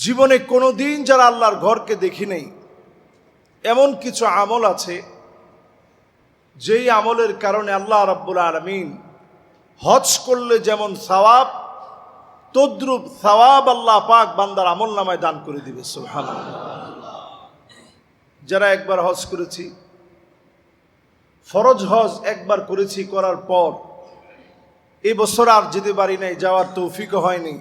জীবনে কোনোদিন যারা আল্লাহর ঘরকে দেখি নাই, এমন কিছু আমল আছে যেই আমলের কারণে আল্লাহ রাব্বুল আলামিন হজ করলে যেমন সওয়াব, তদ্রূপ সওয়াব আল্লাহ পাক বান্দার আমল নামায় দান করে দিবে। সুবহানাল্লাহ। যারা একবার হজ করেছি, ফরজ হজ একবার করেছি, করার পর এই বছর আর যেতে পারি নাই, যাওয়ার তৌফিকও হয়নি।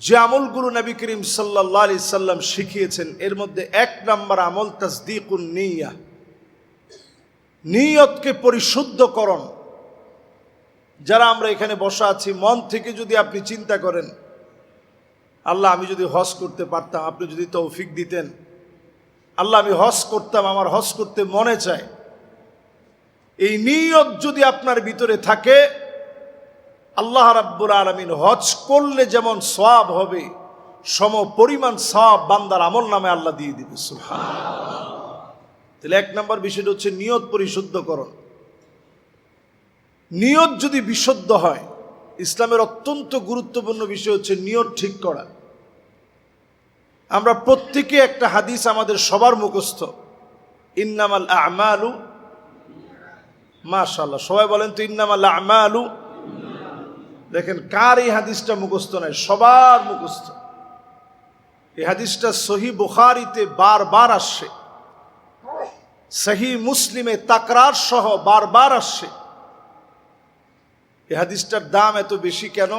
যে আমলগুলো নবী করিম সাল্লাল্লাহু আলাইহি সাল্লাম শিখিয়েছেন, এর মধ্যে এক নম্বর আমল তাসদীকুন নিয়্যাহ, নিয়তকে পরিশুদ্ধকরণ। যারা আমরা এখানে বসা আছি, মন থেকে যদি আপনি চিন্তা করেন, আল্লাহ আমি যদি হজ করতে পারতাম, আপনি যদি তৌফিক দিতেন, আল্লাহ আমি হজ করতাম, আমার হজ করতে মনে চায়, এই নিয়ত যদি আপনার ভিতরে থাকে, আল্লাহ রাব্বুল আলামিন হজ করলে যেমন সওয়াব হবে, সম পরিমাণ সওয়াব বান্দার আমল নামে আল্লাহ দিয়ে দিবে। সুবহানাল্লাহ। তাহলে এক নম্বর বিষয়টা হচ্ছে নিয়ত পরিশুদ্ধকরণ। নিয়ত যদি বিশুদ্ধ হয়, ইসলামের অত্যন্ত গুরুত্বপূর্ণ বিষয় হচ্ছে নিয়ত ঠিক করা। আমরা প্রত্যেকে একটা হাদিস আমাদের সবার মুখস্থ, ইন্নামাল আমালু, মাশাআল্লাহ সবাই বলেন তো ইন্নামাল আমালু। দেখেন কার এই হাদিসটা মুখস্থ নাই, সবার মুখস্থ। এই হাদিসটা সহিহ বুখারীতে বারবার আসছে, সহিহ মুসলিমে তাকরার সহ বারবার আসছে। এই হাদিসটার দাম এত বেশি কেন?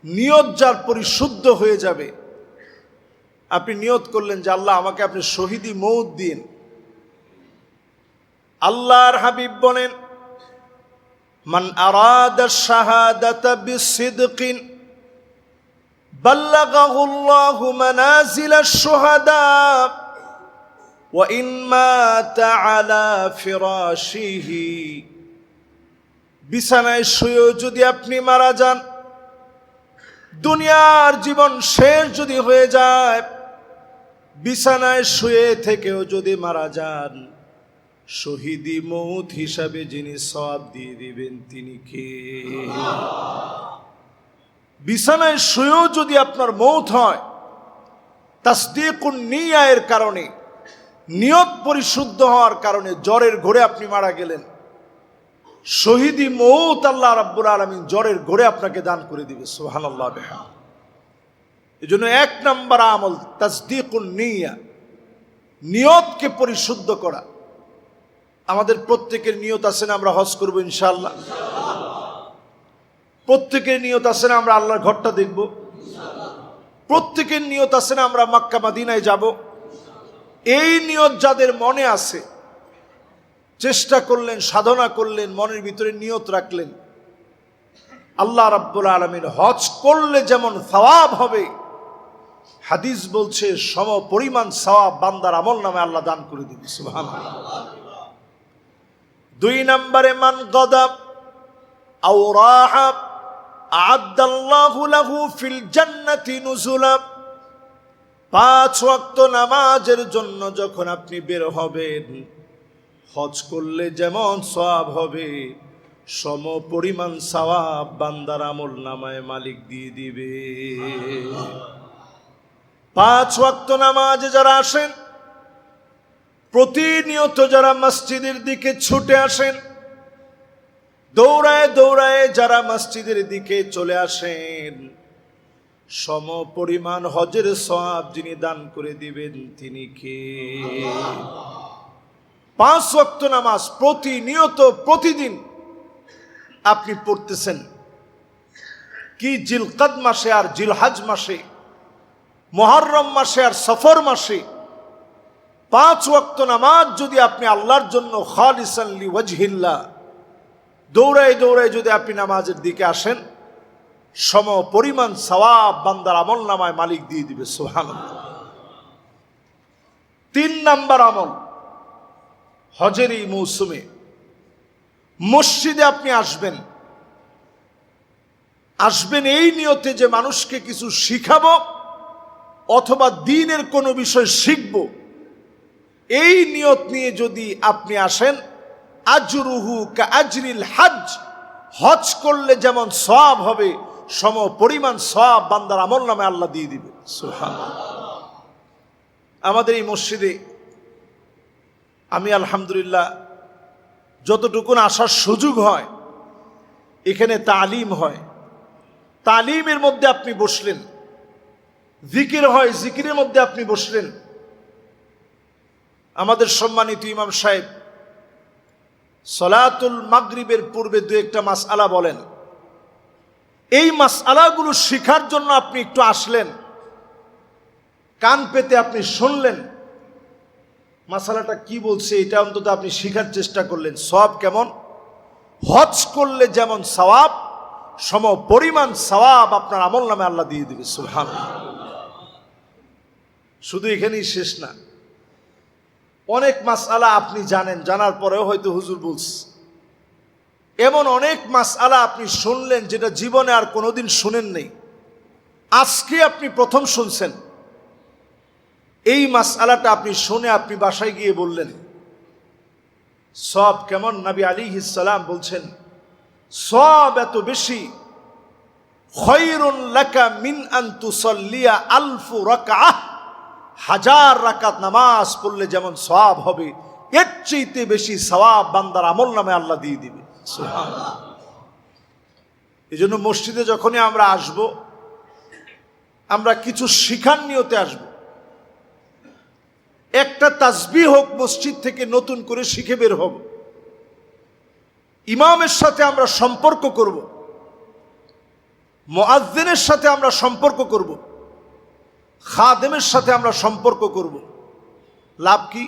নিয়ত যার পরিশুদ্ধ হয়ে যাবে, আপনি নিয়ত করলেন যে আল্লাহ আমাকে আপনি শহীদি মওত দিন। আল্লাহর হাবিব বলেন, মান আরাদা শাহাদাতা বিসিদকিন বাল্লাগাহুল্লাহু মানাজিলাশ শুহাদা ওয়া ইন মাতা আলা ফিরাশিহি। বিছানায় শুয়েও যদি আপনি মারা যান, দুনিয়ার জীবন শেষ যদি হয়ে যায়, বিছানায় শুয়ে থেকেও যদি মারা যান, শহীদি মওত হিসাবে যিনি সওয়াব দিয়ে দিবেন তিনি কে? বিছানায় শুয়েও যদি আপনার মওত হয়, তাসদীকুন নিয়্যাহ এর কারণে, নিয়ত পরিশুদ্ধ হওয়ার কারণে, জ্বরের ঘোরে আপনি মারা গেলেন, শহীদি মওত আল্লাহ রাব্বুল আলামিন জ্বরের ঘোরে আপনাকে দান করে দিবে। সুবহানাল্লাহ। এজন্য এক নম্বর আমল তাসদীকুন নিয়্যাহ, নিয়তকে পরিশুদ্ধ করা। আমাদের প্রত্যেকের নিয়ত আছে না আমরা হজ করব ইনশাআল্লাহ? প্রত্যেকের নিয়ত আছে না আমরা আল্লাহর ঘরটা দেখব? প্রত্যেকের নিয়ত আছে না আমরা মক্কা মদিনায় যাব? এই নিয়ত যাদের মনে আছে, চেষ্টা করলেন, সাধনা করলেন, মনের ভিতরে নিয়ত রাখলেন, আল্লাহ রাব্বুল আলামিন হজ করলে যেমন সওয়াব হবে, হাদিস বলছে সম পরিমাণ সওয়াব বান্দার আমল নামে আল্লাহ দান করে দিবে। সুবহানাল্লাহ। দুই নম্বরে মান গাদাব আও রাহা আ'আদাল্লাহু লাহু ফিল জান্নাতি নুজুলা। 5 ওয়াক্ত নামাজের জন্য যখন আপনি বের হবেন, হজ করলে যেমন সওয়াব হবে, সম পরিমাণ সওয়াব বান্দার আমল নামায় মালিক দিয়ে দিবে। 5 ওয়াক্ত নামাজে যারা আসেন, প্রতিনিয়ত যারা মসজিদের দিকে ছুটে আসেন, দৌড়ায় দৌড়ায় যারা মসজিদের দিকে চলে আসেন, সম পরিমাণ হজের সওয়াব যিনি দান করে দিবেন তিনি কে? 5 ওয়াক্ত নামাজ প্রতিনিয়ত প্রতিদিন আপনি পড়তেছেন, কি জিলকাদ মাসে আর জিলহজ মাসে, মুহররম মাসে আর সফর মাসে 5 ওয়াক্ত নামাজ যদি আপনি আল্লাহর জন্য খালিসান লিওয়াজহিল্লাহ দৌড়ায় দৌড়ায় যদি আপনি নামাজের দিকে আসেন, সম পরিমাণ সওয়াব বান্দার আমল নামায় মালিক দিয়ে দিবে। সুবহানাল্লাহ। 3 নাম্বার আমল, হজের এই মৌসুমে মসজিদে আপনি আসবেন, আসবেন এই নিয়তে যে মানুষকে কিছু শিখাবো অথবা দ্বীনের কোনো বিষয় শিখব। এই নিয়ত নিয়ে যদি আপনি আসেন, আজরুহু কা আজরিল হজ, হজ করলে যেমন সওয়াব হবে, সম পরিমাণ সওয়াব বান্দার আমল নামে আল্লাহ দিয়ে দিবে। সুবহানাল্লাহ। আমাদের এই মসজিদে আমি আলহামদুলিল্লাহ যতটুকুন আসার সুযোগ হয়, এখানে তালিম হয়, তালিমের মধ্যে আপনি বসলেন, জিকির হয়, জিকিরের মধ্যে আপনি বসলেন। আমাদের সম্মানিত ইমাম সাহেব সলাতুল মাগরিবের পূর্বে দু একটা মাসআলা বলেন, এই মাসআলাগুলো শেখার জন্য আপনি একটু আসলেন, কান পেতে আপনি শুনলেন, মাসআলাটা কি বলছে এটা অন্তত আপনি শেখার চেষ্টা করলেন। সওয়াব কেমন? হজ করলে যেমন সওয়াব, সম পরিমাণ সওয়াব আপনার আমল নামে আল্লাহ দিয়ে দিবে। সুবহানাল্লাহ। শুধু এখানেই শেষ না, অনেক মাসআলা আপনি জানেন, জানার পরেও হয়তো হুজুর বলছে, এমন অনেক মাসআলা আপনি শুনলেন যেটা জীবনে আর কোনোদিন শুনেন নেই, আজকে আপনি প্রথম শুনছেন। এই মাসআলাটা আপনি শুনে আপনি বাসায় গিয়ে বললেন, সওয়াব কেমন? নবী আলাইহিস সালাম বলছেন, সওয়াব এত বেশি, খায়রুন লাকা মিন আন তুসাল্লিয়া আলফু রাকআহ, 1000 রাকাত নামাজ পড়লে যেমন সওয়াব হবে, এর চাইতে বেশি সওয়াব বান্দার আমল নামে আল্লাহ দিয়ে দিবে। সুবহানাল্লাহ। এজন্য মসজিদে যখনই আমরা আসব, আমরা কিছু শিখার নিয়তে আসব। একটা তাসবিহ হোক মসজিদ থেকে নতুন করে শিখে বের হব, ইমামের সাথে আমরা সম্পর্ক করব, মুয়াজ্জিনের সাথে আমরা সম্পর্ক করব, খাদেমের সাথে আমরা সম্পর্ক করব। লাভ কি?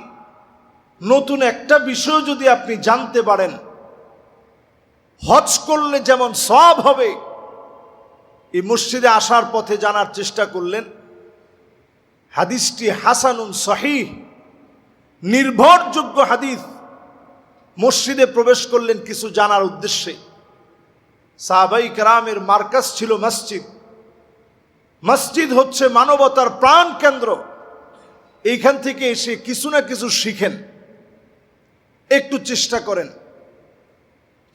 নতুন একটা বিষয় যদি আপনি জানতে পারেন, হজ করলে যেমন সওয়াব হবে, এই মসজিদে আসার পথে জানার চেষ্টা করলেন, হাদিসটি হাসানুন সহিহ, নির্ভরযোগ্য হাদিস। মসজিদে প্রবেশ করলেন কিছু জানার উদ্দেশ্যে। সাহাবাই কেরামের মার্কাজ ছিল মসজিদ। মসজিদ হচ্ছে মানবতার প্রাণ কেন্দ্র। এইখান থেকে এসে কিছু না কিছু শিখেন, একটু চেষ্টা করেন,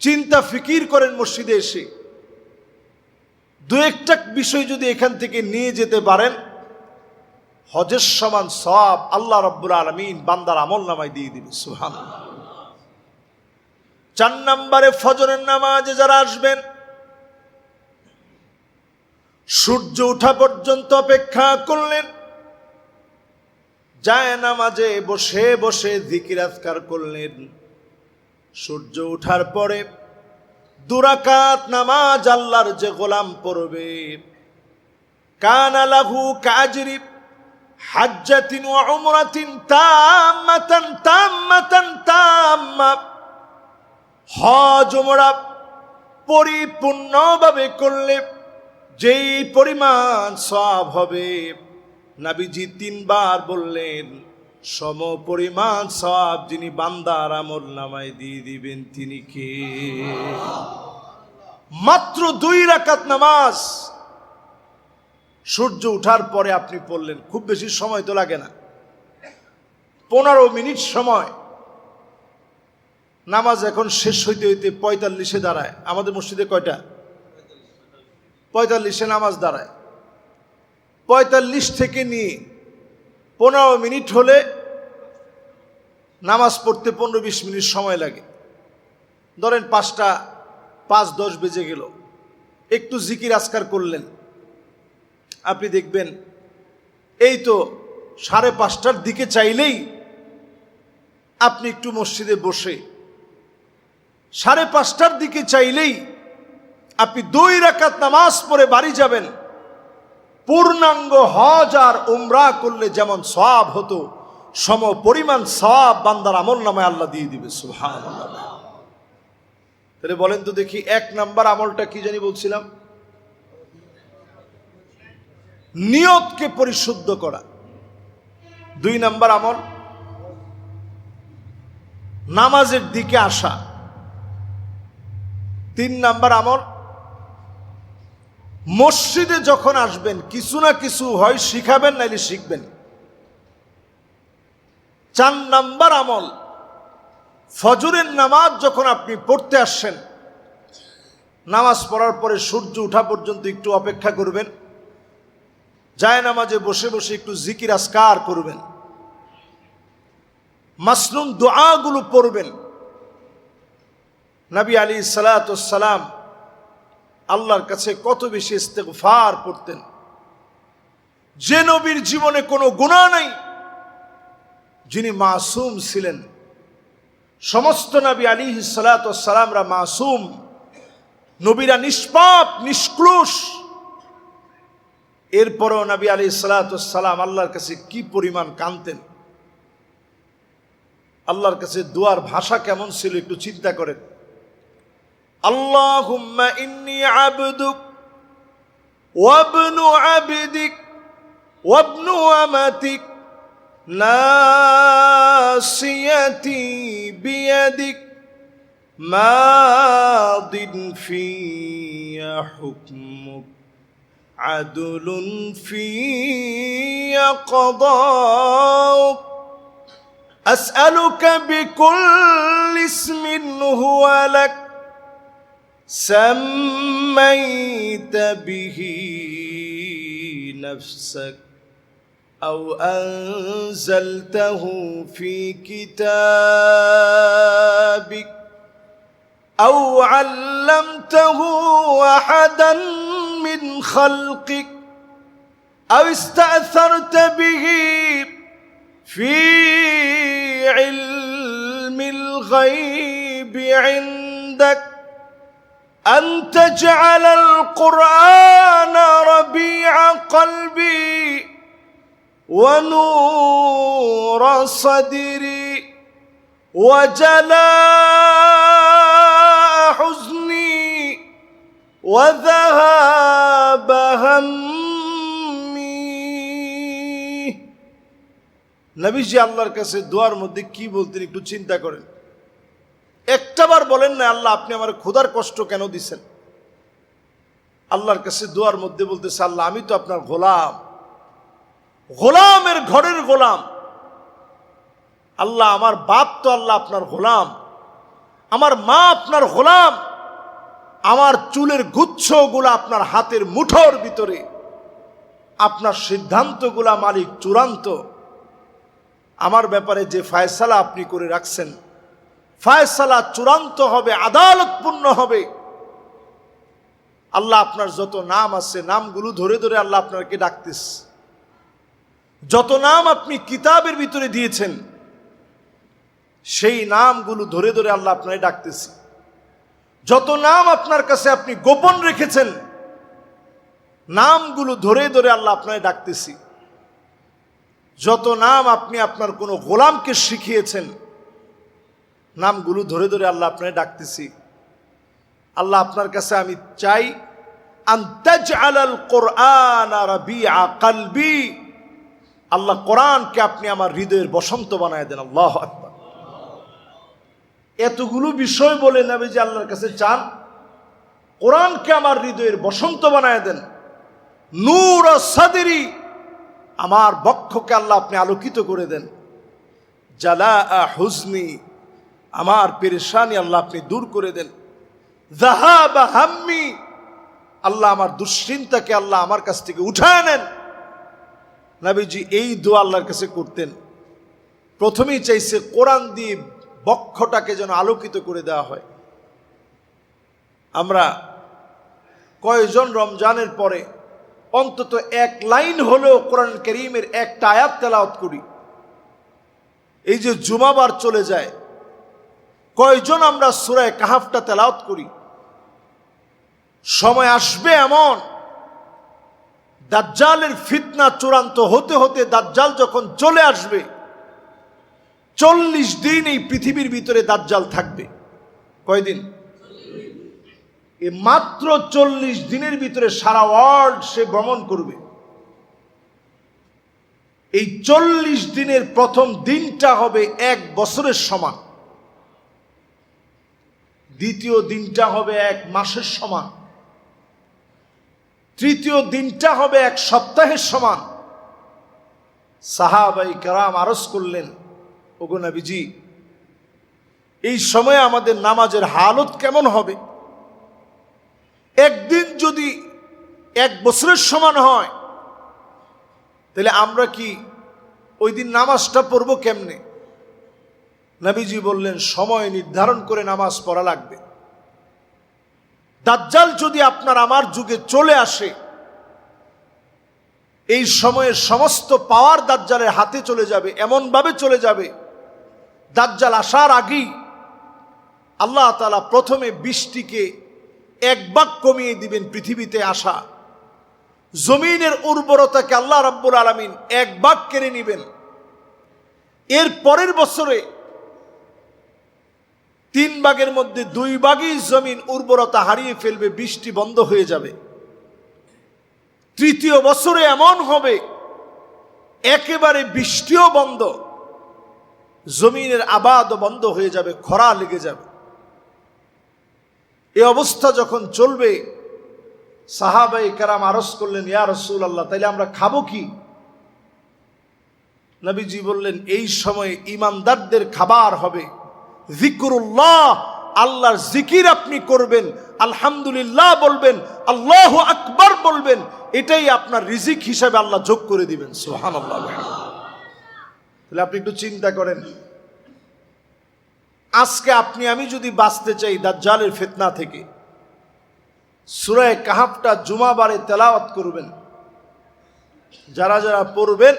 চিন্তা ফিকির করেন। মসজিদে এসে দু একটা বিষয় যদি এখান থেকে নিয়ে যেতে পারেন, হজের সমান সওয়াব আল্লাহ রাব্বুল আলামিন বান্দার আমল নামায় দিয়ে দিবে। সুবহানাল্লাহ। 4 নম্বরে ফজরের নামাজে যারা আসবেন, সূর্য ওঠা পর্যন্ত অপেক্ষা করলেন, যায় নামাজে বসে বসে জিকির আজকার করলেন। সূর্য ওঠার পরে 2 রাকাত নামাজ আল্লাহর যে গোলাম পড়বে, কানা লাহু কাজরি হাজ্জাতিন ওয়া উমরাতিন তাম্মাতান তাম্মাতান তাম্মা, হজ উমরা পরিপূর্ণভাবে করলে যেই পরিমাণ সওয়াব হবে, নবীজি 3 বার বললেন, সম পরিমাণ সওয়াব যিনি বান্দার আমল নামায় দিয়ে দিবেন তিনি কে? মাত্র 2 রাকাত নামাজ সূর্য ওঠার পরে আপনি পড়লেন, খুব বেশি সময় তো লাগে না, 15 মিনিট সময়। নামাজ এখন শেষ হইতে হইতে 45-এ দাঁড়ায়। আমাদের মসজিদে কয়টা? 45-এ নামাজ দাঁড়ায়। 45 থেকে নিয়ে 15 মিনিট হলে নামাজ পড়তে 15-20 মিনিট সময় লাগে। ধরেন 5টা 5-10 বেজে গেল, একটু জিকির আজকার করলেন, আপনি দেখবেন এই তো 5:30টার দিকে চাইলেই আপনি একটু মসজিদে বসে 5:30টার দিকে চাইলেই আপনি 2 রাকাত নামাজ পড়ে বাড়ি যাবেন। পূর্ণাঙ্গ হজ আর উমরা করলে যেমন সওয়াব হতো, সম পরিমাণ সওয়াব বান্দার আমল নামায় আল্লাহ দিয়ে দিবে। সুবহানাল্লাহ। তাহলে বলেন তো দেখি, 1 নাম্বার আমলটা কি জানি বলছিলাম? নিয়তকে পরিশুদ্ধ করা। 2 নাম্বার আমল নামাজের দিকে আসা। 3 নাম্বার আমল মসজিদে যখন আসবেন কিছু না কিছু হয় শিখাবেন, নাইলে শিখবেন। 4 নাম্বার আমল ফজরের নামাজ যখন আপনি পড়তে আসছেন, নামাজ পড়ার পরে সূর্য ওঠা পর্যন্ত একটু অপেক্ষা করবেন, যায় নামাজে বসে বসে একটু জিকির আজকার করবেন, মাসনুন দোয়াগুলো পড়বেন। নবী আলাইহিস সালাতু ওয়াস সালাম আল্লাহর কাছে কত বেশি ইস্তেগফার করতেন। যে নবীর জীবনে কোনো গুনাহ নাই, যিনি মাসুম ছিলেন। সমস্ত নবী আলাইহিস সালাতু ওয়াস সালামরা মাসুম, নবীরা নিষ্পাপ নিষ্কলুষ। এরপরেও নবী আলাইহিস সালাতু ওয়াস সালাম আল্লাহর কাছে কি পরিমাণ কাঁদতেন। আল্লাহর কাছে দোয়ার ভাষা কেমন ছিল একটু চিন্তা করেন। আল্লাহুম্মা ইন্নী আবদুক ওয়া ইবনু আবদিক ওয়া ইবনু আমাতিক নাসিয়াতি বিয়াদিক মাদিন ফিয়া হুকমুক আদলুন ফিয়া কদাউক আসআলুকা বিকুল্লি ইসমিন হুয়া লাক সাম্মাইতা বিহি নাফসাক আও আনজালতাহু ফি কিতাবিক আও আল্লামতাহু আহাদান মিন খালকিক আও ইস্তা'সারতা বিহি ফি ইলমিল গায়বি ইনদাক أن تجعل القرآن ربيع قلبي ونور صدري وجلاء حزني وذهاب همي। নবীজি আল্লাহর কাছে দোয়ার মধ্যে কি বলতেন একটু চিন্তা করেন। একটাবার বলেন না আল্লাহ আপনি আমার ক্ষুধার কষ্ট কেন দিছেন। আল্লাহর কাছে দোয়ার মধ্যে বলতেছে আল্লাহ আমি তো আপনার গোলাম, গোলামের ঘরের গোলাম। আল্লাহ আমার বাপ তো আল্লাহ আপনার গোলাম, আমার মা আপনার গোলাম, আমার চুলের গুচ্ছগুলা আপনার হাতের মুঠোর ভিতরে, আপনার সিদ্ধান্তগুলা মালিক চূড়ান্ত। আমার ব্যাপারে যে ফায়সালা আপনি করে রাখছেন ফায়সালা চূড়ান্ত হবে, আদালতপূর্ণ হবে। আল্লাহ আপনার যত নাম আছে নামগুলো ধরে ধরে আল্লাহ আপনাকে ডাকতেছে। যত নাম আপনি কিতাবের ভিতরে দিয়েছেন সেই নামগুলো ধরে ধরে আল্লাহ আপনাকে ডাকতেছে। যত নাম আপনার কাছে আপনি গোপন রেখেছেন নামগুলো ধরে ধরে আল্লাহ আপনাকে ডাকতেছি। যত নাম আপনি আপনার কোনো গোলামকে শিখিয়েছেন নামগুলো ধরে ধরে আল্লাহ আপনাকে ডাকতেছি। আল্লাহ আপনার কাছে আমি চাই আন তাজআলাল কুরআনা রাবিআ কলবি, আল্লাহ কোরআনকে আপনি আমার হৃদয়ের বসন্ত বানায় দেন। আল্লাহু আকবার। এতগুলো বিষয় বলে নবীজি আল্লাহর কাছে চান কোরআনকে আমার হৃদয়ের বসন্ত বানায় দেন। নূর সাদরি, আমার বক্ষকে আল্লাহ আপনি আলোকিত করে দেন। জালাআ হুজনি, আমার পেরেশানি আল্লাহ আপনি দূর করে দেন। যাহাবা হাম্মি, আল্লাহ আমার দুশ্চিন্তাকে আল্লাহ আমার কাছ থেকে উঠায় নেন। নবীজি এই দোয়া আল্লাহর কাছে করতেন। প্রথমেই চাইছে কোরআন দিয়ে বক্ষটাকে যেন আলোকিত করে দেওয়া হয়। আমরা কয়েকজন রমজানের পরে অন্তত এক লাইন হলেও কোরআন কারীমের একটা আয়াত তেলাওয়াত করি। এই যে জুমাবার চলে যায়, কয়জন আমরা সূরা কাহাফটা তেলাওয়াত করি? সময় আসবে এমন দাজ্জালের ফিতনা চূড়ান্ত হতে হতে দাজ্জাল যখন চলে আসবে 40 দিন এই পৃথিবীর ভিতরে দাজ্জাল থাকবে। কয়দিন? এই মাত্র 40 দিনের ভিতরে সারা ওয়ার্ল্ড সে ভ্রমণ করবে। এই 40 দিনের প্রথম দিনটা হবে 1 বছরের সমান, দ্বিতীয় দিনটা হবে 1 মাসের সমান, তৃতীয় দিনটা হবে 1 সপ্তাহের সমান। সাহাবায়ে কেরাম আরজ করলেন, ওগো নবীজি এই সময়ে আমাদের নামাজের হালত কেমন হবে? একদিন যদি 1 বছরের সমান হয়, তাহলে আমরা কি ওই দিন নামাজটা পড়ব কেমনে? নবীজি বললেন, সময় নির্ধারণ করে নামাজ পড়া লাগবে। দাজ্জাল যদি আপনার আমার যুগে চলে আসে, এই সময়ের সমস্ত পাওয়ার দাজ্জালের হাতে চলে যাবে, এমনভাবে চলে যাবে, দাজ্জাল আসার আগেই আল্লাহ তাআলা প্রথমে বৃষ্টিকে 1 ভাগ কমিয়ে দিবেন। পৃথিবীতে আসা জমিনের উর্বরতাকে আল্লাহ রাব্বুল আলামিন 1 ভাগ কেড়ে নেবেন। এর পরের বছরে 3 ভাগের মধ্যে 2 ভাগই জমিন উর্বরতা হারিয়ে ফেলবে, বৃষ্টি বন্ধ হয়ে যাবে। তৃতীয় বছরে এমন হবে একেবারে বৃষ্টিও বন্ধ, জমিনের আবাদও বন্ধ হয়ে যাবে, খরা লেগে যাবে। এই অবস্থা যখন চলবে, সাহাবায়ে কেরাম আরজ করলেন, ইয়া রাসূলুল্লাহ, তাইলে আমরা খাবো কি? নবীজি বললেন, এই সময়ে ঈমানদারদের খাবার হবে যিকরুল্লাহ, আল্লাহর জিকির আপনি করবেন, আলহামদুলিল্লাহ বলবেন, আল্লাহু আকবার বলবেন, এটাই আপনার রিজিক হিসাবে আল্লাহ যোগ করে দিবেন। সুবহানাল্লাহ। তাহলে আপনি একটু চিন্তা করেন, আজকে আপনি আমি যদি বাঁচতে চাই দাজ্জালের ফিতনা থেকে, সূরা কাহাফটা জুমাবারে তেলাওয়াত করবেন। যারা যারা পড়বেন,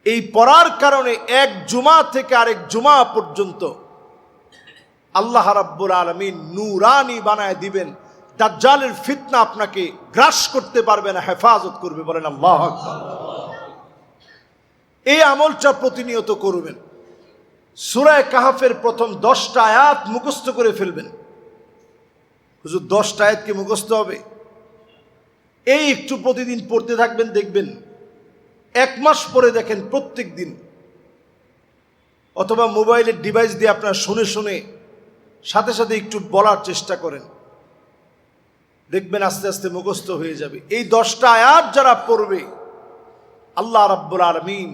এই পড়ার কারণে 1 জুমা থেকে আরেক জুমা পর্যন্ত আল্লাহ রাব্বুল আলামিন নূরানি বানায় দিবেন। দাজ্জালের ফিতনা আপনাকে গ্রাস করতে পারবে না, হেফাজত করবে। বলেন আল্লাহু আকবার। এই আমলটা প্রতিনিয়ত করবেন। সূরা কাহাফের প্রথম 10টা আয়াত মুখস্থ করে ফেলবেন। হুজুর 10টা আয়াত কি মুখস্থ হবে? এই একটু প্রতিদিন পড়তে থাকবেন, দেখবেন 1 মাস পরে দেখেন প্রত্যেক দিন, অথবা মোবাইলের ডিভাইস দিয়ে আপনার শুনে শুনে সাথে সাথে একটু বলার চেষ্টা করেন, দেখবেন আস্তে আস্তে মুখস্থ হয়ে যাবে। এই 10টা আয়াত যারা পড়বে, আল্লাহ রাব্বুল আলামিন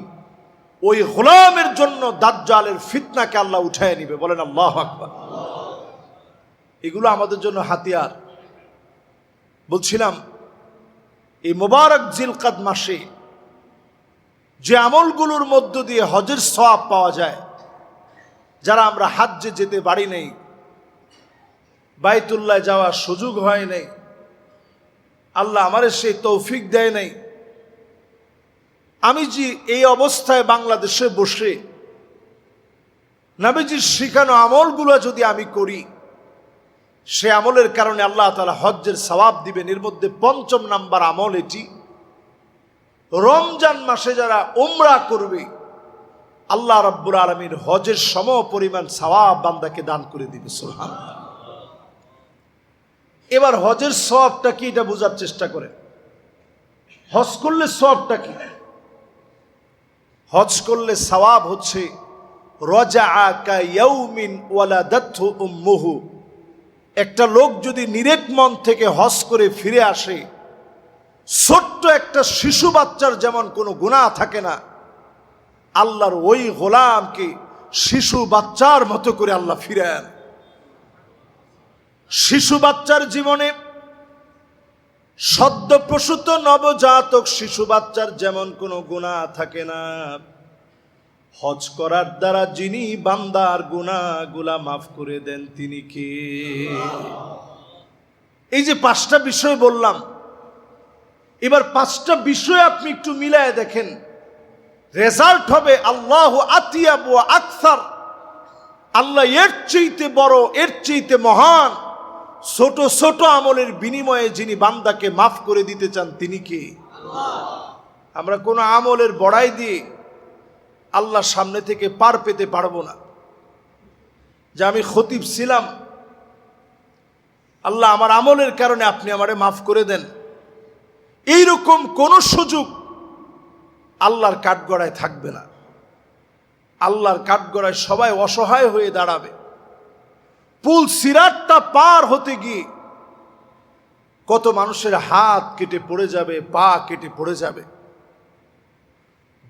ওই গোলামের জন্য দাজ্জালের ফিতনাকে আল্লাহ উঠায় নিবে। বলেন আল্লাহু আকবার। এগুলো আমাদের জন্য হাতিয়ার। বলছিলাম, এই মোবারক জিলকাদ মাসে যে আমলগুলোর মধ্য দিয়ে হজের সওয়াব পাওয়া যায়, যারা আমরা হাজ্জে যেতে পারি নাই, বাইতুল্লাহ যাওয়ার সুযোগ হয় নাই, আল্লাহ আমাদের সেই তৌফিক দেয় নাই, আমি যে এই অবস্থায় বাংলাদেশে বসে নবীজির শিখানো আমলগুলো যদি আমি করি, সে আমলের কারণে আল্লাহ তাআলা হজ্জের সওয়াব দিবেন। এর মধ্যে 5ম নাম্বার আমল এটি, রমজান মাসে যারা উমরা করবে, আল্লাহ রাব্বুল আলামিন হজের সম পরিমাণ সওয়াব বান্দাকে দান করে দিবে। সুবহানাল্লাহ। এবার হজের সওয়াবটা কি, এটা বোঝার চেষ্টা করেন। হজ করলে সওয়াবটা কি? হজ করলে সওয়াব হচ্ছে রাজাআ কায়াউমিন ওয়ালাদাতহু উম্মুহু। একটা লোক যদি নিরেট মন থেকে হজ করে ফিরে আসে, ছোট্ট একটা শিশু বাচ্চার যেমন কোনো গুনাহ থাকে না, আল্লাহর ওই গোলামকে শিশু বাচ্চার মতো করে আল্লাহ ফিরে আন। শিশু বাচ্চার জীবনে, সদ্যপ্রসূত নবজাতক শিশু বাচ্চার যেমন কোনো গুনাহ থাকে না, হজ করার দ্বারা যিনি বান্দার গুনাহগুলা মাফ করে দেন তিনি কে? এই যে 5টা বিষয় বললাম, এবার 5টা বিষয় আপনি একটু মিলায় দেখেন, রেজাল্ট হবে আল্লাহু আতিয়াব ওয়া আকসার। আল্লাহ এর চাইতে বড়, এর চাইতে মহান, ছোট ছোট আমলের বিনিময়ে যিনি বান্দাকে মাফ করে দিতে চান তিনি কে? আমরা কোনো আমলের বড়াই দিয়ে আল্লাহর সামনে থেকে পার পেতে পারবো না। যে আমি খতিব ছিলাম, আল্লাহ আমার আমলের কারণে আপনি আমারে মাফ করে দেন, এইরকম কোন সুযোগ আল্লাহর কাঠগড়ায় থাকবে না। আল্লাহর কাঠগড়ায় সবাই অসহায় হয়ে দাঁড়াবে। পুল সিরাতটা পার হতে গিয়ে কত মানুষের হাত কেটে পড়ে যাবে, পা কেটে পড়ে যাবে।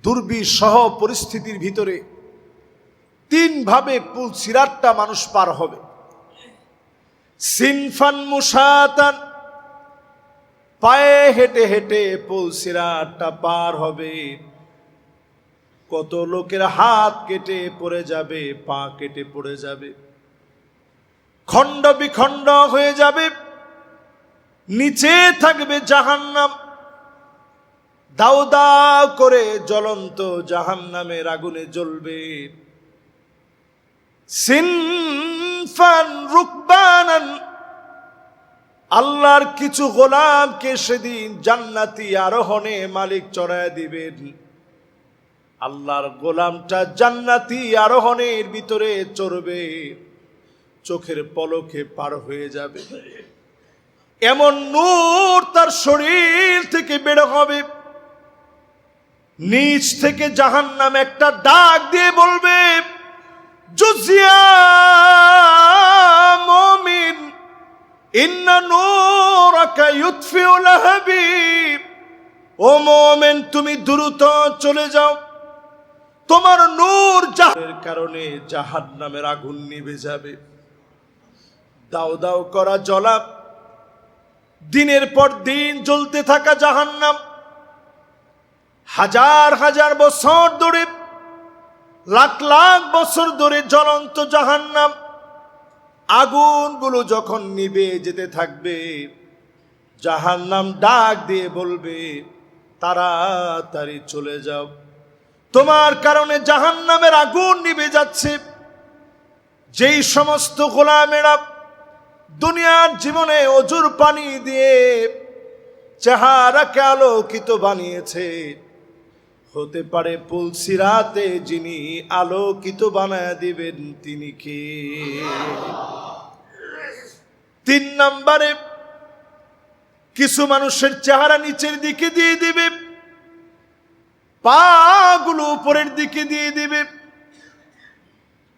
দুর্বিষহ পরিস্থিতির ভিতরে 3 ভাবে পুল সিরাতটা মানুষ পার হবে। সিনফান মুসাতান, পায়ে হেঁটে হেঁটে পুলসিরাতটা পার হবে। কত লোকের হাত কেটে পড়ে যাবে, পা কেটে পড়ে যাবে, খণ্ড বিখণ্ড হয়ে যাবে। নিচে থাকবে জাহান্নাম, দাউ দাউ করে জ্বলন্ত জাহান্নামের আগুনে জ্বলবে। সিনফান রুকবানান, আল্লাহর কিছু গোলামকে সেদিন জান্নাতি আরোহণে মালিক চড়ায় দিবেন। আল্লাহর গোলামটা জান্নাতি আরোহণের ভিতরে চড়বে, চোখের পলকে পার হয়ে যাবে। এমন নূর তার শরীর থেকে বের হবে। নিচ থেকে জাহান্নাম একটা ডাক দিয়ে বলবে, জুজিয়া মুমিন ইন্না নূরাকা ইউতফিউ লাহাবি। ও মুমিন, তুমি দ্রুত চলে যাও, তোমার নূর জাহান্নামের কারণে জাহান্নামের আগুন নিভে যাবে। দাও দাও করা জ্বলা, দিনের পর দিন জ্বলতে থাকা জাহান্নাম, হাজার হাজার বছর ধরে, লাখ লাখ বছর ধরে জ্বলন্ত জাহান্নাম, আগুনগুলো যখন নিভে যেতে থাকবে, জাহান্নাম ডাক দিয়ে বলবে, তাড়াতাড়ি চলে যাও, তোমার কারণে জাহান্নামের আগুন নিভে যাচ্ছে। যেই সমস্ত গোলামেরা দুনিয়ার জীবনে অজুর পানি দিয়ে চেহারাকে আলোকিত বানিয়েছে, হতে পারে পুলসিরাতে যিনি আলোকিত বানায় দিবেন তিনি কে? 3 নম্বরে, কিছু মানুষের চেহারা নিচের দিকে দিয়ে দিবে, পাগুলো উপরের দিকে দিয়ে দিবে,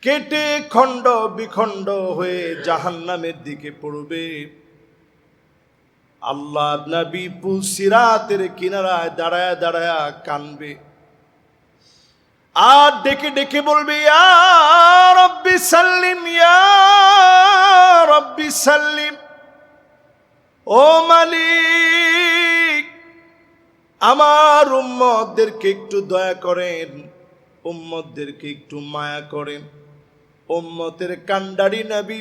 কেটে খণ্ড বিখণ্ড হয়ে জাহান্নামের দিকে পড়বে। আল্লাহ নবী পুলসিরাতের কিনারায় দাঁড়ায় দাঁড়ায় কানবে আর ডেকে ডেকে বলবে, ইয়া রব্বি সাল্লিম, ইয়া রব্বি সাল্লিম। ও মালিক, আমার উম্মতদেরকে একটু দয়া করেন, উম্মতদেরকে একটু মায়া করেন। উম্মতের কান্ডারি নবী,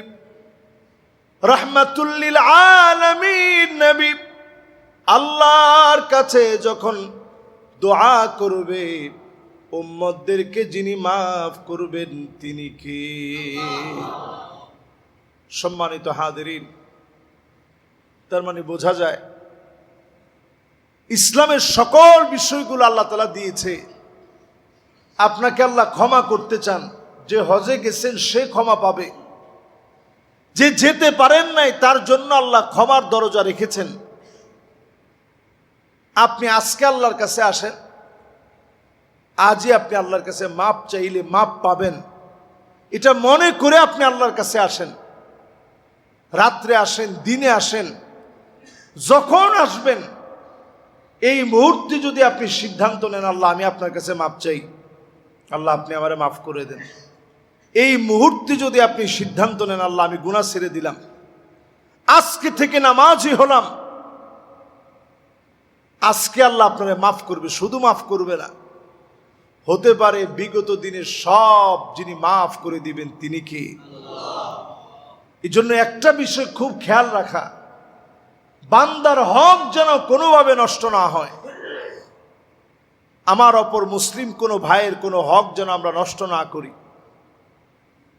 রাহমাতুল লিল আলামিন নবী, আল্লাহর কাছে যখন দোয়া করবে, উম্মতদেরকে যিনি মাফ করবেন তিনি কে? সম্মানিত হাজিরিন, তার মানে বোঝা যায় ইসলামের সকল বিষয়গুলো আল্লাহ তাআলা দিয়েছে। আপনাকে আল্লাহ ক্ষমা করতে চান, যে হজে গেছেন সে ক্ষমা পাবে, যে যেতে পারেন নাই তার জন্য আল্লাহ ক্ষমার দরজা রেখেছেন। আপনি আজকে আল্লাহর কাছে আসেন, আজই আপনি আল্লাহর কাছে মাপ চাইলে মাপ পাবেন, এটা মনে করে আপনি আল্লাহর কাছে আসেন। রাত্রে আসেন, দিনে আসেন, যখন আসবেন, এই মুহূর্তে যদি আপনি সিদ্ধান্ত নেন, আল্লাহ আমি আপনার কাছে মাপ চাই, আল্লাহ আপনি আমারে মাফ করে দেন, এই মুহূর্তে যদি আপনি সিদ্ধান্ত নেন, আল্লাহ আমি গুনাহ ছেড়ে দিলাম, আজকে থেকে নামাজি হলাম, আজকে আল্লাহ আপনারে মাফ করবে। শুধু মাফ করবে না, হতে পারে বিগত দিনের সব যিনি মাফ করে দিবেন তিনি কি? এই জন্য একটা বিষয় খুব খেয়াল রাখা, বান্দার হক যেন কোনোভাবে নষ্ট না হয়। আমার অপর মুসলিম কোনো ভাইয়ের কোনো হক যেন আমরা নষ্ট না করি।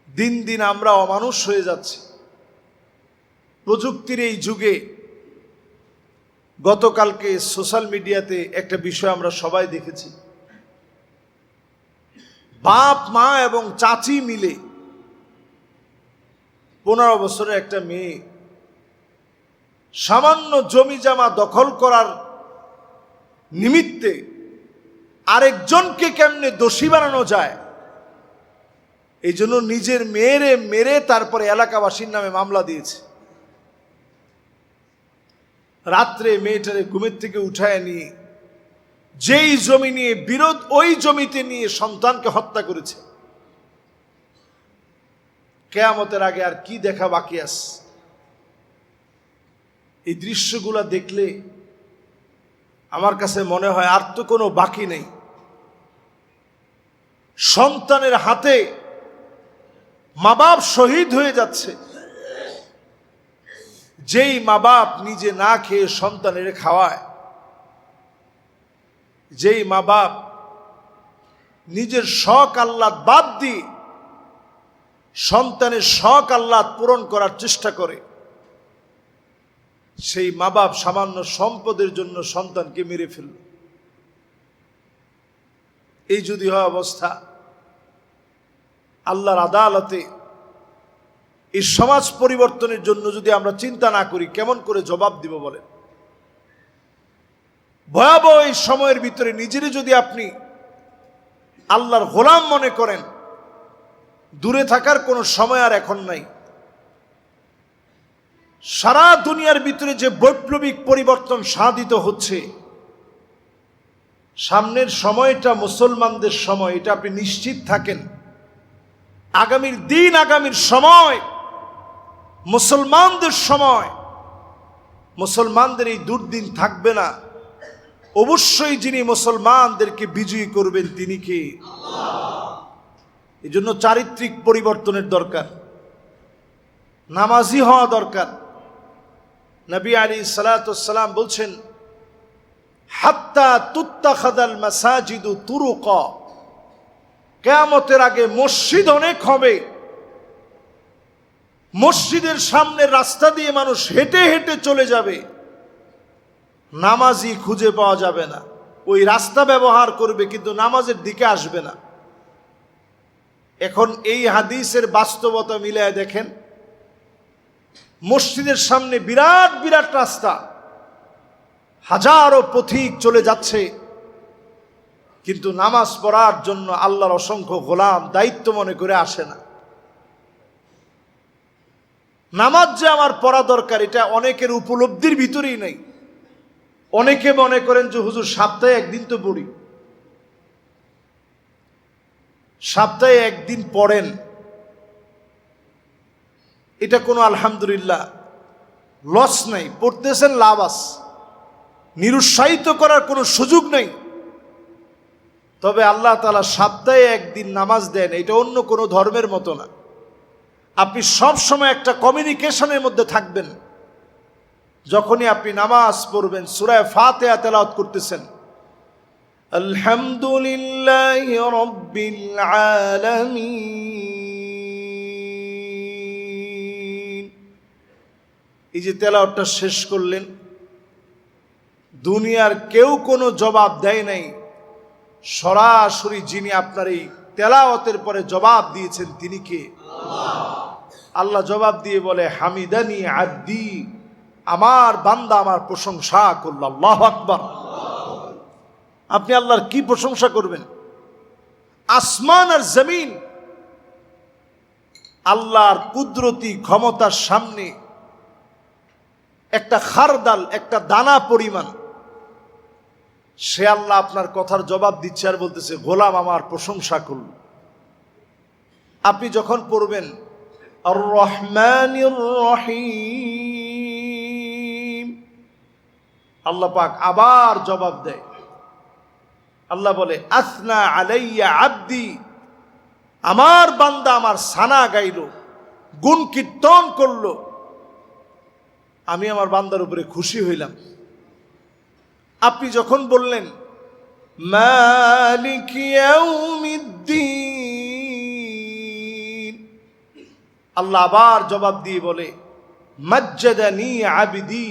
দিন দিন আমরা অমানুষ হয়ে যাচ্ছি প্রযুক্তির এই যুগে। গতকালকে সোশ্যাল মিডিয়াতে একটা বিষয় আমরা সবাই দেখেছি, বাপ মা এবং চাচি মিলে 15 বছরের একটা মেয়ে সামান্য জমি জমা দখল করার নিমিত্তে আরেকজনকে কেমনে দোষী বানানো যায়, এই জন্য নিজের মেয়েরে মেরে তারপরে এলাকাবাসীর নামে মামলা দিয়েছে। রাত্রে মেয়েটারে ঘুমের থেকে উঠায় নিয়ে যেই জমি নিয়ে বিরোধ, ওই জমিতে নিয়ে সন্তানকে হত্যা করেছে। কিয়ামতের আগে আর কি দেখা বাকি আছে? এই দৃশ্যগুলো দেখলে আমার কাছে মনে হয় আর তো কোনো বাকি নেই। সন্তানের হাতে মা বাপ শহীদ হয়ে যাচ্ছে। যেই মা বাপ নিজে না খেয়ে সন্তানের খাওয়ায়, যেই মা বাপ নিজের শখ আহ্লাদ বাদ দিয়ে সন্তানের শখ আহ্লাদ পূরণ করার চেষ্টা করে, সেই মা বাপ সামান্য সম্পদের জন্য সন্তানকে মেরে ফেলল। এই যদি হয় অবস্থা, আল্লাহর আদালতে এই সমাজ পরিবর্তনের জন্য যদি আমরা চিন্তা না করি, কেমন করে জবাব দিব বলেন? ভয়াবহ এই সময়ের ভিতরে নিজেরই যদি আপনি আল্লাহর গোলাম মনে করেন, দূরে থাকার কোনো সময় আর এখন নাই। সারা দুনিয়ার ভিতরে যে বৈপ্লবিক পরিবর্তন সাধিত হচ্ছে, সামনের সময়টা মুসলমানদের সময়, এটা আপনি নিশ্চিত থাকেন। আগামীর দিন, আগামীর সময় মুসলমানদের সময়, মুসলমানদের এই দুর্দিন থাকবে না। অবশ্যই যিনি মুসলমানদেরকে বিজয়ী করবেন তিনি কে? এই জন্য চারিত্রিক পরিবর্তনের দরকার, নামাজি হওয়া দরকার। নবী আলাইহিস সালাতু ওয়াস সালাম বলছেন, হাত্তা তুত্তাখাদাল মাসাজিদু তুরুকা, কিয়ামতের আগে মসজিদ অনেক হবে, মসজিদের সামনের রাস্তা দিয়ে মানুষ হেঁটে হেঁটে চলে যাবে, নামাজি খুঁজে পাওয়া যাবে না। ওই রাস্তা ব্যবহার করবে কিন্তু নামাজের দিকে আসবে না। এখন এই হাদিসের বাস্তবতা মিলায় দেখেন, মসজিদের সামনে বিরাট বিরাট রাস্তা, হাজারো পথিক চলে যাচ্ছে, কিন্তু নামাজ পড়ার জন্য আল্লাহর অসংখ্য গোলাম দায়িত্ব মনে করে আসে না। নামাজ যে আমার পড়া দরকার, এটা অনেকের উপলব্ধির ভিতরেই নেই। অনেকে মনে করেন যে হুজুর সপ্তাহে একদিন তো পড়ি, সপ্তাহে একদিন পড়েন, এটা কোনো আলহামদুলিল্লাহ লস নাই, পড়তেছেন লাভ আছে, নিরুৎসাহিত করার কোনো সুযোগ নেই। তবে আল্লাহ তাআলা সপ্তাহে একদিন নামাজ দেন, এটা অন্য কোনো ধর্মের মতো না। আপনি সব সময় একটা কমিউনিকেশনের মধ্যে থাকবেন। যখনই আপনি নামাজ পড়বেন, সূরা ফাতিহা তেলাওয়াত করতেছেন, আলহামদুলিল্লাহি রাব্বিল আলামিন, এই যে তেলাওয়াতটা শেষ করলেন, দুনিয়ার কেউ কোনো জবাব দেয় নাই, সরাসরি যিনি আপনার এই তেলাওয়াতের পরে জবাব দিয়েছেন তিনি কে? আল্লাহ জবাব দিয়ে বলে, হামিদানি আব্দি, আমার বান্দা আমার প্রশংসা করল। আল্লাহু আকবার। আপনি আল্লাহর কি প্রশংসা করবেন? আসমান আর জমিন আল্লাহর কুদরতি ক্ষমতার সামনে একটা খারদাল, একটা দানা পরিমাণ। সে আল্লাহ আপনার কথার জবাব দিচ্ছে আর বলতেছে, গোলাম আমার প্রশংসা করল। আপনি যখন পড়বেন আর রহমানির রহিম, আল্লাহ পাক আবার জবাব দেয়। আল্লাহ বলে, আসনা আলাইয়া আব্দি, আমার বান্দা আমার সানা গাইল, গুণ কীর্তন করল, আমি আমার বান্দার উপরে খুশি হইলাম। আপনি যখন বললেন মালিক ইয়াউমিদ্দিন, আল্লাহ আবার জবাব দিয়ে বলে, মাজ্জাদানি আবিদি,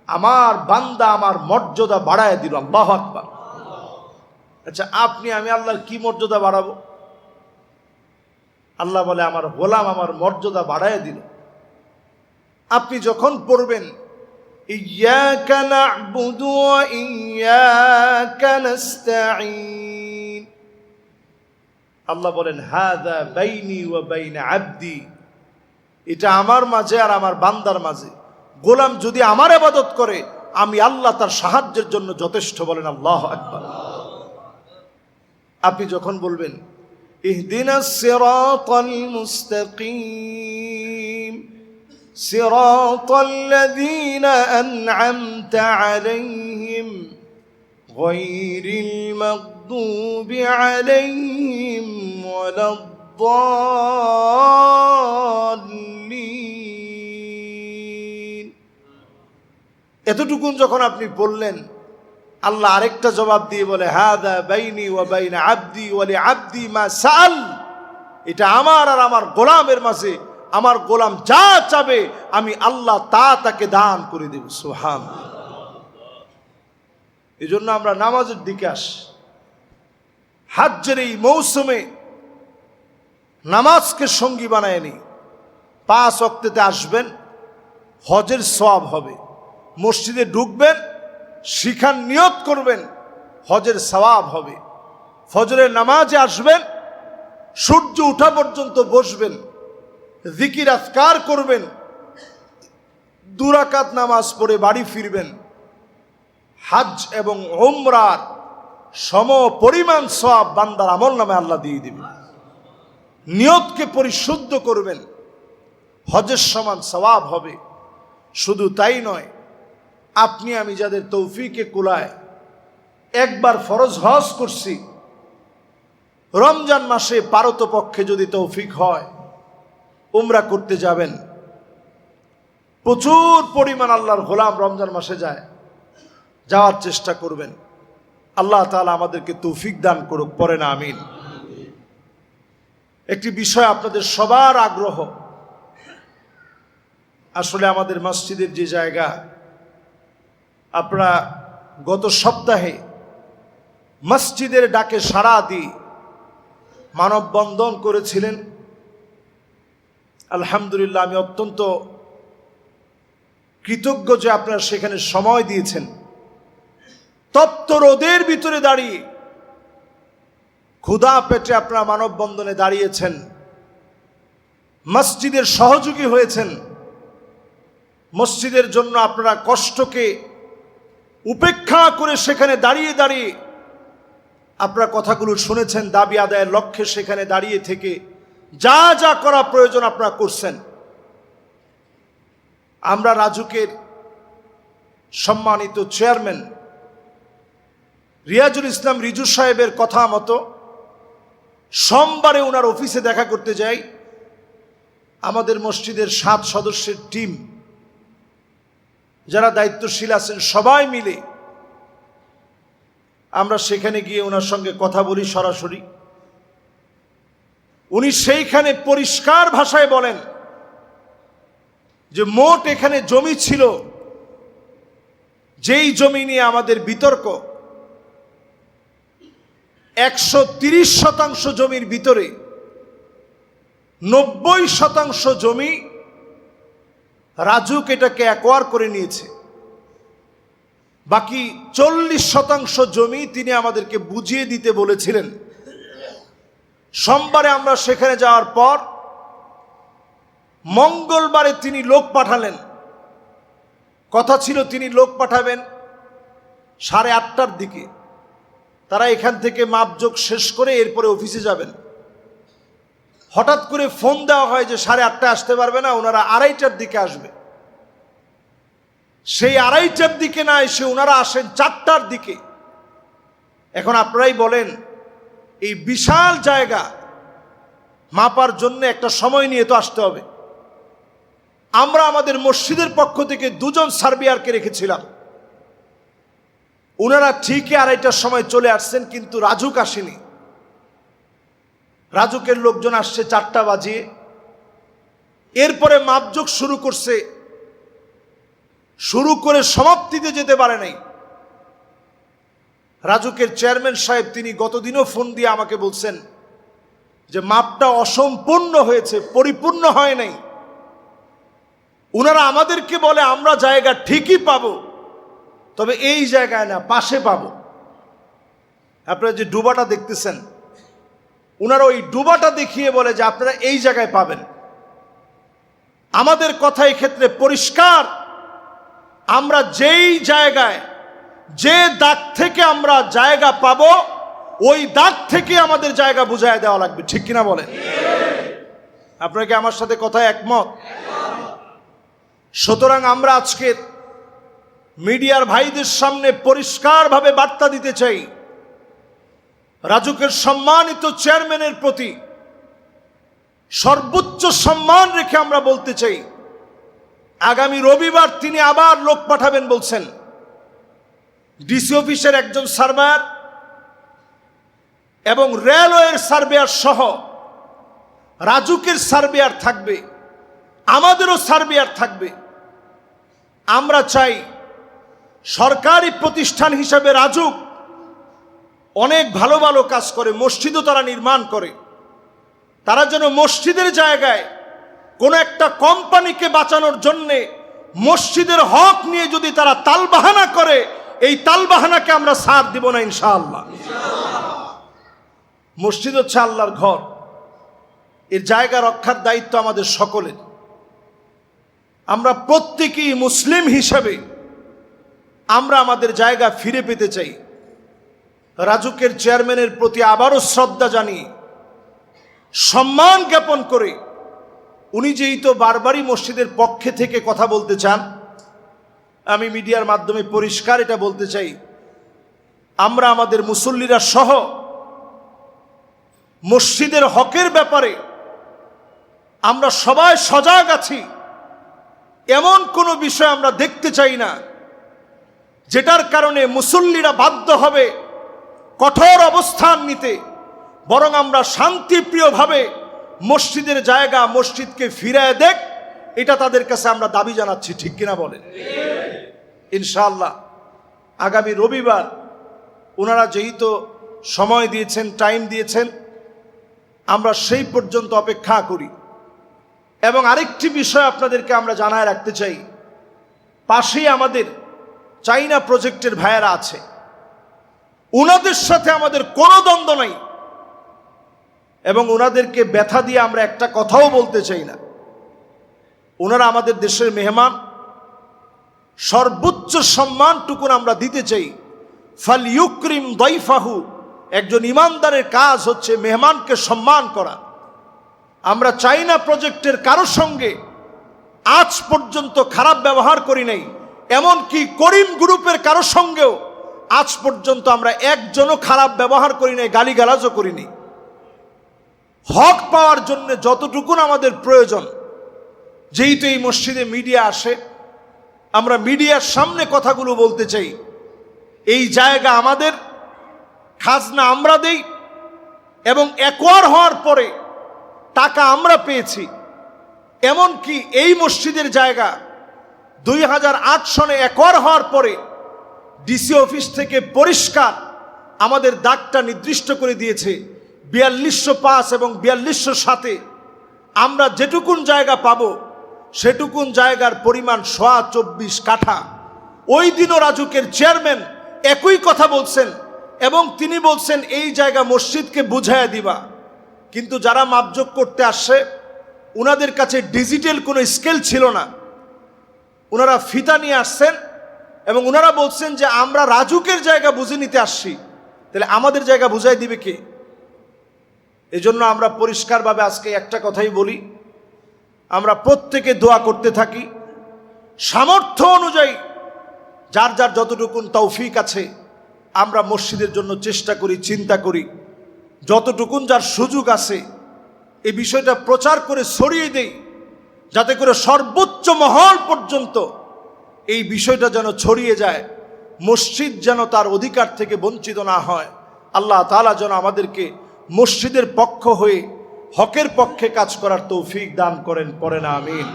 আমার বান্দা আমার মর্যাদা বাড়ায় দিল। আল্লাহু আকবার। আচ্ছা, আমি আল্লাহর কি মর্যাদা বাড়াবো? আল্লাহ বলে, আমার গোলাম আমার মর্যাদা বাড়ায় দিল। আপনি যখন পড়বেন ইয়াকা না'বুদু ওয়া ইয়াকা নাস্তাঈন, আল্লাহ বলেন হাযা বাইনি ওয়া বাইনা আবদি, এটা আমার মাঝে আর আমার বান্দার মাঝে। গোলাম যদি আমার ইবাদত করে, আমি আল্লাহ তার সাহায্যের জন্য যথেষ্ট। বলেন আল্লাহু আকবার। আপনি যখন বলবেন ইহদিনাস সিরাতাল মুস্তাকিম, সিরাতাল্লাযীনা আন'আমতা আলাইহিম গায়রিল মাগদুবি আলাইহিম ওয়ালাদ-দাল্লিন। এতটুকুন যখন আপনি বললেন, আল্লাহ আরেকটা জবাব দিয়ে বলে, হাদা বাইনি ওয়া বাইনা আবদি ওয়া লিআবদি মা সাআল। এটা আমার আর আমার গোলামের মাঝে, আমার গোলাম যা চাবে আমি আল্লাহ তা তাকে দান করে দেব। সুবহানাল্লাহ। এই জন্য আমরা নামাজের দিকে আসি। হজ্জের এই মৌসুমে নামাজকে সঙ্গী বানায় নি। 5 ওয়াক্তেতে আসবেন, হজের সওয়াব হবে। মসজিদে ঢুকবেন, শিখার নিয়ত করবেন, হজের সওয়াব হবে। ফজরের নামাজে আসবেন, সূর্য ওঠা পর্যন্ত বসবেন, জিকির আজকার করবেন, 2 রাকাত নামাজ পড়ে বাড়ি ফিরবেন। হজ এবং উমরার সম পরিমাণ সওয়াব বান্দার আমল নামে আল্লাহ দিয়ে দিবেন। নিয়তকে পরিশুদ্ধ করবেন, হজের সমান সওয়াব হবে। শুধু তাই নয়, আপনি আমি যাদের তৌফিকে কুলায় একবার ফরজ হজ করছি, রমজান মাসে পারতপক্ষে যদি তৌফিক হয় উমরা করতে যাবেন। প্রচুর পরিমাণ আল্লাহর গোলাম রমজান মাসে যায়, যাওয়ার চেষ্টা করবেন। আল্লাহ তাআলা আমাদেরকে তৌফিক দান করুক, পড়েন আমিন। একটি বিষয় আপনাদের সবার আগ্রহ, আসলে আমাদের মসজিদের যে জায়গা, আপনারা গত সপ্তাহে মসজিদের ডাকে সাড়া দিয়ে মানববন্ধন করেছিলেন। আলহামদুলিল্লাহ, আমি অত্যন্ত কৃতজ্ঞ যে আপনারা সেখানে সময় দিয়েছেন। তপ্ত রোদের ভিতরে দাঁড়িয়ে ক্ষুধা পেটে আপনারা মানববন্ধনে দাঁড়িয়েছেন, মসজিদের সহযোগী হয়েছেন। মসজিদের জন্য আপনারা কষ্টকে উপেক্ষা করে সেখানে দাঁড়িয়ে দাঁড়িয়ে আপনারা কথাগুলো শুনেছেন, দাবি আদায়ের লক্ষ্যে সেখানে দাঁড়িয়ে থেকে যা যা করা প্রয়োজন আপনারা করছেন। আমরা রাজুকের সম্মানিত চেয়ারম্যান রিয়াজুল ইসলাম রিজু সাহেবের কথা মতো সোমবারে ওনার অফিসে দেখা করতে যাই। আমাদের মসজিদের 7 সদস্যের টিম, যারা দায়িত্বশীল আছেন, সবাই মিলে আমরা সেখানে গিয়ে ওনার সঙ্গে কথা বলি সরাসরি। উনি সেইখানে পরিষ্কার ভাষায় বলেন যে মোট এখানে জমি ছিল, যেই জমি নিয়ে আমাদের বিতর্ক, 130% জমির ভিতরে 90% জমি রাজুক এটাকে অ্যাকোয়ার করে নিয়েছে। বাকি 40% জমি তিনি আমাদেরকে বুঝিয়ে দিতে বলেছিলেন। সোমবারে আমরা সেখানে যাওয়ার পর মঙ্গলবারে তিনি লোক পাঠালেন। কথা ছিল তিনি লোক পাঠাবেন 8:30টার দিকে। তারা এখান থেকে মাপজোক শেষ করে এরপরে অফিসে যাবেন। হঠাৎ করে ফোন দেওয়া হয় যে 8:30টায় আসতে পারবে না, ওনারা 2:30টার দিকে আসবে। সেই 2:30টার দিকে না এসে ওনারা আসেন 4টার দিকে। এখন আপনারাই বলেন, এই বিশাল জায়গা মাপার জন্য একটা সময় নিয়ে তো আসতে হবে। আমরা আমাদের মসজিদের পক্ষ থেকে 2 জন সার্বিয়ারকে রেখেছিলাম। ওনারা ঠিকই 2:30টার সময় চলে আসছেন, কিন্তু রাজুক আসেনি। রাজুকের লোকজন আসছে 4টা বাজিয়ে। এরপরে মাপজোক শুরু করছে, শুরু করে সমাপ্তিতে যেতে পারে নাই। রাজুকের চেয়ারম্যান সাহেব তিনি গতদিনও ফোন দিয়ে আমাকে বলছেন যে মাপটা অসম্পূর্ণ হয়েছে, পরিপূর্ণ হয় নাই। ওনারা আমাদেরকে বলে আমরা জায়গা ঠিকই পাবো, তবে এই জায়গায় না, পাশে পাবো। আপনারা যে ডুবাটা দেখতেছেন, ওনারা ওই ডুবাটা দেখিয়ে বলে যে আপনারা এই জায়গায় পাবেন। আমাদের কথা এই ক্ষেত্রে পরিষ্কার, আমরা যেই জায়গায়, যে দাগ থেকে আমরা জায়গা পাবো, ওই দাগ থেকে আমাদের জায়গা বুঝায় দেওয়া লাগবে। ঠিক কিনা বলেন? আপনারা কি আমার সাথে কথায় একমত? সুতরাং আমরা আজকে মিডিয়ার ভাইদের সামনে পরিষ্কারভাবে বার্তা দিতে চাই, রাজুকের সম্মানিত চেয়ারম্যানের প্রতি সর্বোচ্চ সম্মান রেখে আমরা বলতে চাই, আগামী রবিবার তিনি আবার লোক পাঠাবেন বলছেন। ডিসি অফিসের একজন সার্ভেয়ার এবং রেলওয়ের সার্ভেয়ার সহ রাজুকের সার্ভেয়ার থাকবে, আমাদেরও সার্ভেয়ার থাকবে। আমরা চাই সরকারি প্রতিষ্ঠান হিসাবে রাজুক অনেক ভালো ভালো কাজ করে, মসজিদও তারা নির্মাণ করে। তারা যেন মসজিদের জায়গায় কোনো একটা কোম্পানিকে বাঁচানোর জন্যে মসজিদের হক নিয়ে যদি তারা তালবাহানা করে, এই তালবাহানাকে আমরা ছাড় দিব না ইনশাআল্লাহ। মসজিদ হচ্ছে আল্লাহর ঘর, এর জায়গা রক্ষার দায়িত্ব আমাদের সকলের। আমরা প্রত্যেকেই মুসলিম হিসাবে আমরা আমাদের জায়গা ফিরে পেতে চাই। রাজুকের চেয়ারম্যানের প্রতি আবারও শ্রদ্ধা জানিয়ে সম্মান জ্ঞাপন করে, উনি যেই তো বারবারই মসজিদের পক্ষে থেকে কথা বলতে চান, আমি মিডিয়ার মাধ্যমে পরিষ্কার এটা বলতে চাই, আমরা আমাদের মুসল্লিরা সহ মসজিদের হকের ব্যাপারে আমরা সবাই সজাগ আছি। এমন কোনো বিষয় আমরা দেখতে চাই না যেটার কারণে মুসল্লিরা বাধ্য হবে কঠোর অবস্থান নিতে, বরং আমরা শান্তিপ্রিয়ভাবে মসজিদের জায়গা মসজিদকে ফিরায় দেখ, এটা তাদের কাছে আমরা দাবি জানাচ্ছি। ঠিক কিনা বলেন? ইনশাআল্লাহ আগামী রবিবার ওনারা যেহেতু সময় দিয়েছেন, টাইম দিয়েছেন, আমরা সেই পর্যন্ত অপেক্ষা করি। এবং আরেকটি বিষয় আপনাদেরকে আমরা জানায় রাখতে চাই, পাশেই আমাদের চাইনা প্রজেক্টের ভাইয়েরা আছে, ওনাদের সাথে আমাদের কোনো দ্বন্দ্ব নাই এবং ওনাদেরকে ব্যথা দিয়ে আমরা একটা কথাও বলতে চাই না। ওনারা আমাদের দেশের মেহমান, সর্বোচ্চ সম্মানটুকুন আমরা দিতে চাই। ফাল ইউকরিম দাইফাহু, একজন ইমানদারের কাজ হচ্ছে মেহমানকে সম্মান করা। আমরা চাইনা প্রজেক্টের কারোর সঙ্গে আজ পর্যন্ত খারাপ ব্যবহার করি নাই, এমনকি করিম গ্রুপের কারোর সঙ্গেও আজ পর্যন্ত আমরা একজনও খারাপ ব্যবহার করি নাই, গালিগালাজও করিনি। হক পাওয়ার জন্য যতটুকুন আমাদের প্রয়োজন, যেহেতু এই মসজিদে মিডিয়া আসে, আমরা মিডিয়ার সামনে কথাগুলো বলতে চাই। এই জায়গা আমাদের, খাজনা আমরা দেই এবং একোয়ার হওয়ার পরে টাকা আমরা পেয়েছি। এমনকি এই মসজিদের জায়গা 2008 সনে একোয়ার হওয়ার পরে ডিসি অফিস থেকে পরিষ্কার আমাদের দাগটা নির্দিষ্ট করে দিয়েছে 4205 এবং 4207। আমরা যেটুকুন জায়গা পাবো সেটুকুন জায়গার পরিমাণ 24 কাঠা। ওই দিনও রাজুকের চেয়ারম্যান একই কথা বলছেন এবং তিনি বলছেন এই জায়গা মসজিদকে বুঝাইয়া দিবা। কিন্তু যারা মাপজোক করতে আসছে ওনাদের কাছে ডিজিটাল কোনো স্কেল ছিল না, ওনারা ফিতা নিয়ে আসছেন এবং ওনারা বলছেন যে আমরা রাজুকের জায়গা বুঝে নিতে আসছি, তাহলে আমাদের জায়গা বুঝাই দিবে কে? এজন্য আমরা পরিষ্কারভাবে আজকে একটা কথাই বলি, আমরা প্রত্যেকে দোয়া করতে থাকি, সামর্থ্য অনুযায়ী যার যার যতটুকুন তৌফিক আছে আমরা মসজিদের জন্য চেষ্টা করি, চিন্তা করি। যতটুকুন যার সুযোগ আছে এই বিষয়টা প্রচার করে ছড়িয়ে দেই, যাতে করে সর্বোচ্চ মহল পর্যন্ত এই বিষয়টা যেন ছড়িয়ে যায়, মসজিদ যেন তার অধিকার থেকে বঞ্চিত না হয়। আল্লাহ তাআলা যেন আমাদেরকে মসজিদের পক্ষ হয়ে হকের পক্ষে কাজ করার তৌফিক দান করেন, পড়েন আমিন।